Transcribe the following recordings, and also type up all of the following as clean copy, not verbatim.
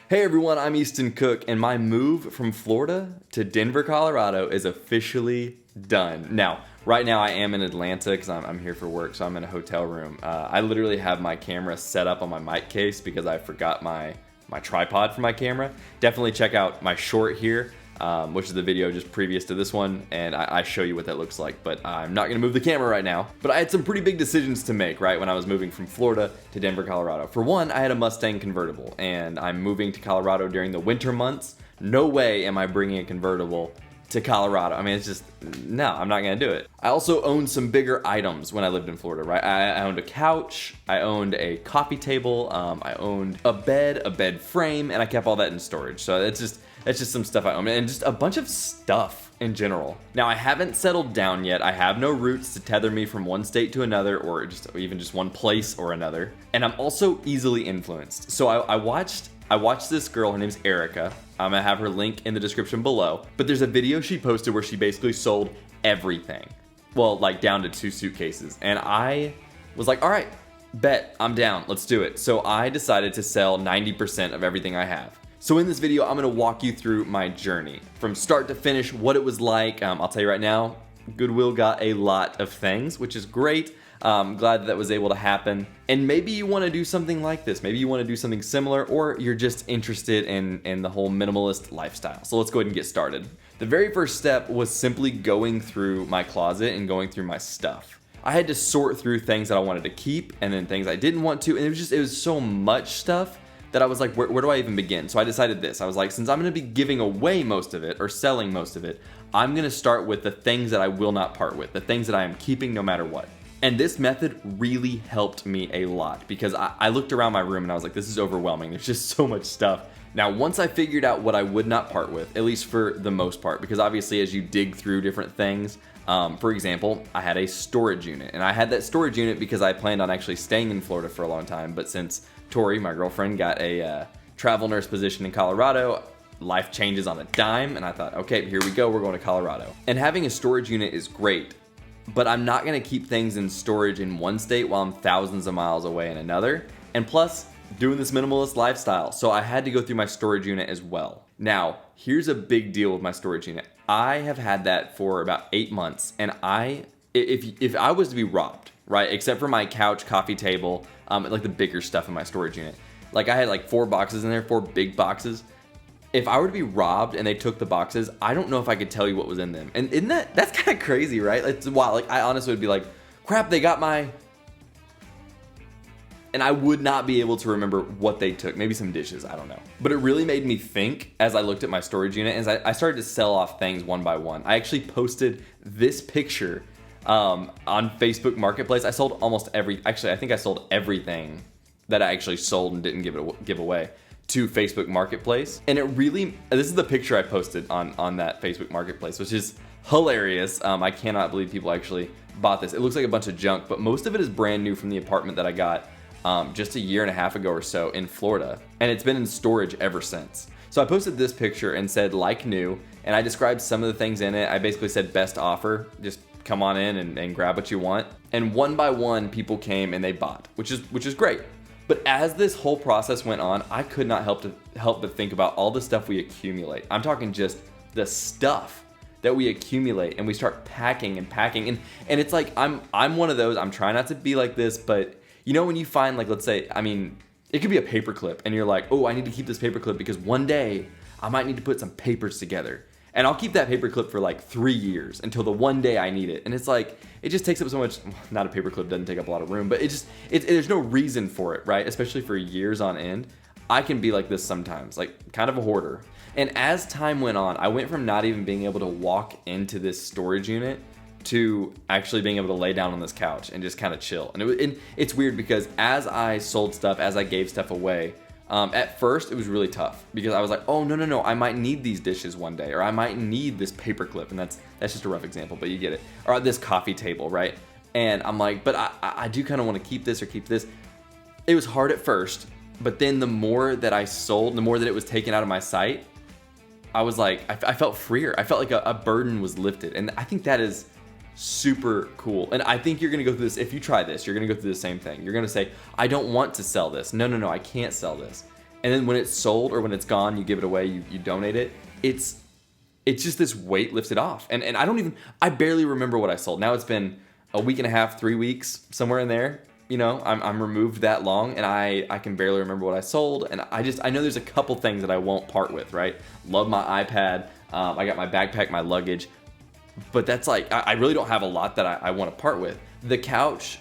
Hey everyone, I'm Easton Cook, and my move from Florida to Denver, Colorado is officially done. Now, right now I am in Atlanta because I'm here for work, so I'm in a hotel room. I literally have my camera set up on my mic case because I forgot my tripod for my camera. Definitely check out my short here, which is the video just previous to this one, and I show you what that looks like, but I'm not gonna move the camera right now. But I had some pretty big decisions to make, right, when I was moving from Florida to Denver, Colorado. For one, I had a Mustang convertible, and I'm moving to Colorado during the winter months. No way am I bringing a convertible to Colorado. I mean, it's just, no, I'm not gonna do it. I also owned some bigger items when I lived in Florida, right? I owned a couch, I owned a coffee table, I owned a bed frame, and I kept all that in storage. So that's just some stuff I own, and just a bunch of stuff in general. Now, I haven't settled down yet. I have no roots to tether me from one state to another, or even just one place or another. And I'm also easily influenced. So I watched this girl, her name's Erika. I'm gonna have her link in the description below. But there's a video she posted where she basically sold everything. Well, like down to 2 suitcases. And I was like, all right, bet, I'm down, let's do it. So I decided to sell 90% of everything I have. So in this video, I'm gonna walk you through my journey from start to finish, what it was like. I'll tell you right now, Goodwill got a lot of things, which is great. Glad that was able to happen. And maybe you want to do something like this. Maybe you want to do something similar, or you're just interested in the whole minimalist lifestyle. So let's go ahead and get started. The very first step was simply going through my closet and going through my stuff. I had to sort through things that I wanted to keep and then things I didn't want to. And it was so much stuff that I was like, where do I even begin? So I decided this. I was like, since I'm going to be giving away most of it or selling most of it, I'm going to start with the things that I will not part with, the things that I am keeping no matter what. And this method really helped me a lot because I looked around my room and I was like, this is overwhelming. There's just so much stuff. Now, once I figured out what I would not part with, at least for the most part, because obviously as you dig through different things, for example, I had a storage unit, and I had that storage unit because I planned on actually staying in Florida for a long time. But since Tori, my girlfriend, got a travel nurse position in Colorado, life changes on a dime, and I thought, okay, here we go, we're going to Colorado. And having a storage unit is great, but I'm not gonna keep things in storage in one state while I'm thousands of miles away in another. And plus, doing this minimalist lifestyle, so I had to go through my storage unit as well. Now, here's a big deal with my storage unit. I have had that for about 8 months, and if I was to be robbed, right, except for my couch, coffee table, like the bigger stuff in my storage unit, like I had like 4 boxes in there, 4 big boxes. If I were to be robbed and they took the boxes, I don't know if I could tell you what was in them. And isn't that's kind of crazy, right? It's wild. Like, I honestly would be like, crap, they got my... And I would not be able to remember what they took. Maybe some dishes, I don't know. But it really made me think as I looked at my storage unit, as I started to sell off things one by one. I actually posted this picture on Facebook Marketplace. I sold actually, I think I sold everything that I actually sold and didn't give away to Facebook Marketplace. And it really, this is the picture I posted on that Facebook Marketplace, which is hilarious. I cannot believe people actually bought this. It looks like a bunch of junk, but most of it is brand new from the apartment that I got just a year and a half ago or so in Florida. And it's been in storage ever since. So I posted this picture and said like new, and I described some of the things in it. I basically said best offer, just come on in and grab what you want. And one by one, people came and they bought, which is great. But as this whole process went on, I could not help but think about all the stuff we accumulate. I'm talking just the stuff that we accumulate, and we start packing and packing. And it's like, I'm one of those, I'm trying not to be like this, but you know when you find, like, let's say, I mean, it could be a paperclip, and you're like, oh, I need to keep this paperclip because one day I might need to put some papers together. And I'll keep that paperclip for like 3 years until the one day I need it. And it's like, it just takes up so much, not a paperclip doesn't take up a lot of room, but there's no reason for it, right? Especially for years on end. I can be like this sometimes, like kind of a hoarder. And as time went on, I went from not even being able to walk into this storage unit to actually being able to lay down on this couch and just kind of chill. And it's weird because as I sold stuff, as I gave stuff away, at first it was really tough because I was like, oh, no, I might need these dishes one day, or I might need this paperclip, and that's just a rough example, but you get it. Or this coffee table, right? And I'm like, but I do kind of want to keep this or keep this. It was hard at first, but then the more that I sold, the more that it was taken out of my sight, I was like, I felt freer. I felt like a burden was lifted, and I think that is super cool. And I think you're gonna go through this. If you try this, you're gonna go through the same thing. You're gonna say, I don't want to sell this. No, I can't sell this. and then when it's sold or when it's gone, you give it away, you donate it. It's just this weight lifted off. And I barely remember what I sold. Now it's been a week and a half, 3 weeks, somewhere in there. You know, I'm removed that long, and I can barely remember what I sold. And I know there's a couple things that I won't part with, right? Love my iPad. I got my backpack, my luggage. But that's like, I really don't have a lot that I want to part with. The couch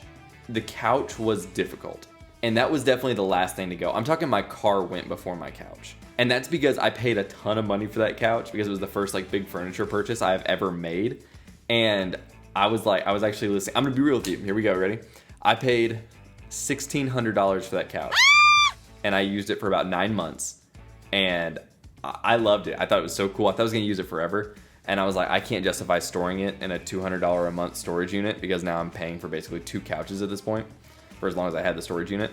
was difficult. And that was definitely the last thing to go. I'm talking my car went before my couch. And that's because I paid a ton of money for that couch because it was the first like big furniture purchase I have ever made. And I was actually listening. I'm gonna be real with you. Here we go, ready? I paid $1,600 for that couch. And I used it for about 9 months. And I loved it. I thought it was so cool. I thought I was gonna use it forever. And I was like, I can't justify storing it in a $200 a month storage unit because now I'm paying for basically 2 couches at this point for as long as I had the storage unit.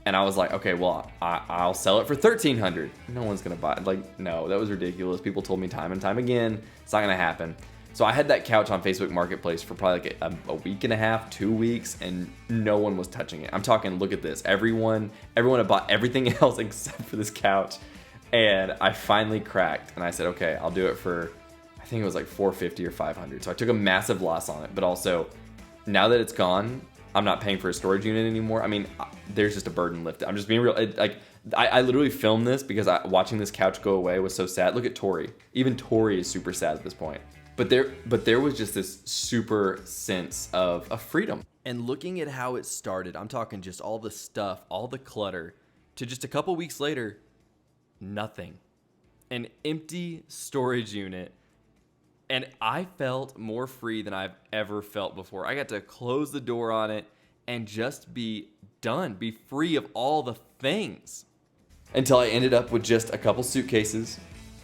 And I was like, okay, well, I'll sell it for $1,300. No one's gonna buy it. Like, no, that was ridiculous. People told me time and time again, it's not gonna happen. So I had that couch on Facebook Marketplace for probably like a week and a half, 2 weeks, and no one was touching it. I'm talking, look at this. Everyone had bought everything else except for this couch. And I finally cracked, and I said, okay, I'll do it for, I think it was like $450 or $500. So I took a massive loss on it, but also now that it's gone, I'm not paying for a storage unit anymore. I mean, there's just a burden lifted. I'm just being real. I literally filmed this because watching this couch go away was so sad. Look at Tori. Even Tori is super sad at this point. But there was just this super sense of freedom. And looking at how it started, I'm talking just all the stuff, all the clutter, to just a couple weeks later, nothing. An empty storage unit. And I felt more free than I've ever felt before. I got to close the door on it and just be done, be free of all the things. Until I ended up with just a couple suitcases,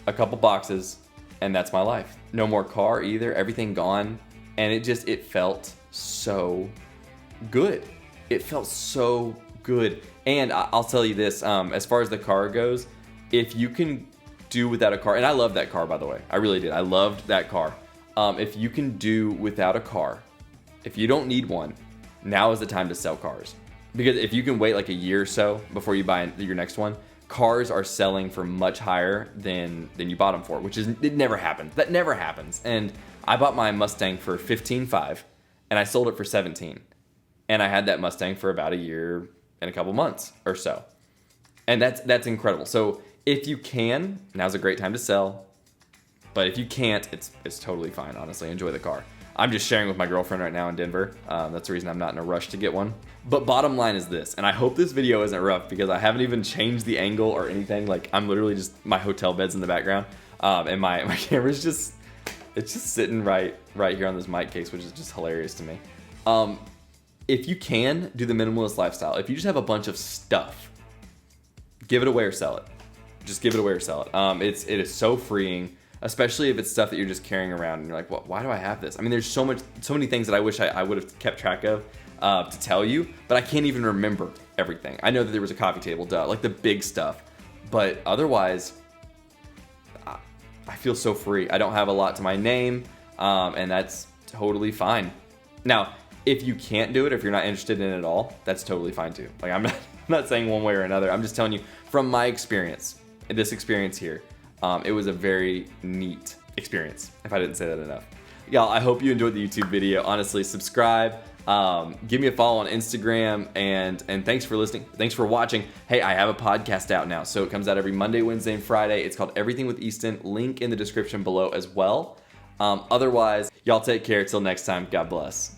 a couple boxes, and that's my life. No more car either, everything gone. And it felt so good. It felt so good. And I'll tell you this, as far as the car goes, if you can do without a car, and I love that car, by the way, I really did. I loved that car. If you can do without a car, if you don't need one, now is the time to sell cars. Because if you can wait like a year or so before you buy your next one, cars are selling for much higher than you bought them for, it never happens. That never happens. And I bought my Mustang for $15,500 and I sold it for $17,000. And I had that Mustang for about a year and a couple months or so. And that's incredible. So if you can, now's a great time to sell. But if you can't, it's totally fine, honestly. Enjoy the car. I'm just sharing with my girlfriend right now in Denver. That's the reason I'm not in a rush to get one. But bottom line is this, and I hope this video isn't rough because I haven't even changed the angle or anything. Like, I'm literally just, my hotel bed's in the background. And my camera's just sitting right here on this mic case, which is just hilarious to me. If you can, do the minimalist lifestyle. If you just have a bunch of stuff, give it away or sell it. Just give it away or sell it. It is so freeing, especially if it's stuff that you're just carrying around and you're like, well, why do I have this? I mean, there's so many things that I wish I would have kept track of to tell you, but I can't even remember everything. I know that there was a coffee table, like the big stuff, but otherwise, I feel so free. I don't have a lot to my name, and that's totally fine. Now, if you can't do it, if you're not interested in it at all, that's totally fine too. Like, I'm not saying one way or another. I'm just telling you from my experience, this experience here, it was a very neat experience, if I didn't say that enough. Y'all, I hope you enjoyed the YouTube video. Honestly, subscribe, give me a follow on Instagram, and thanks for listening. Thanks for watching. Hey, I have a podcast out now, so it comes out every Monday, Wednesday, and Friday. It's called Everything with Easton. Link in the description below as well. Otherwise, y'all take care. Till next time, God bless.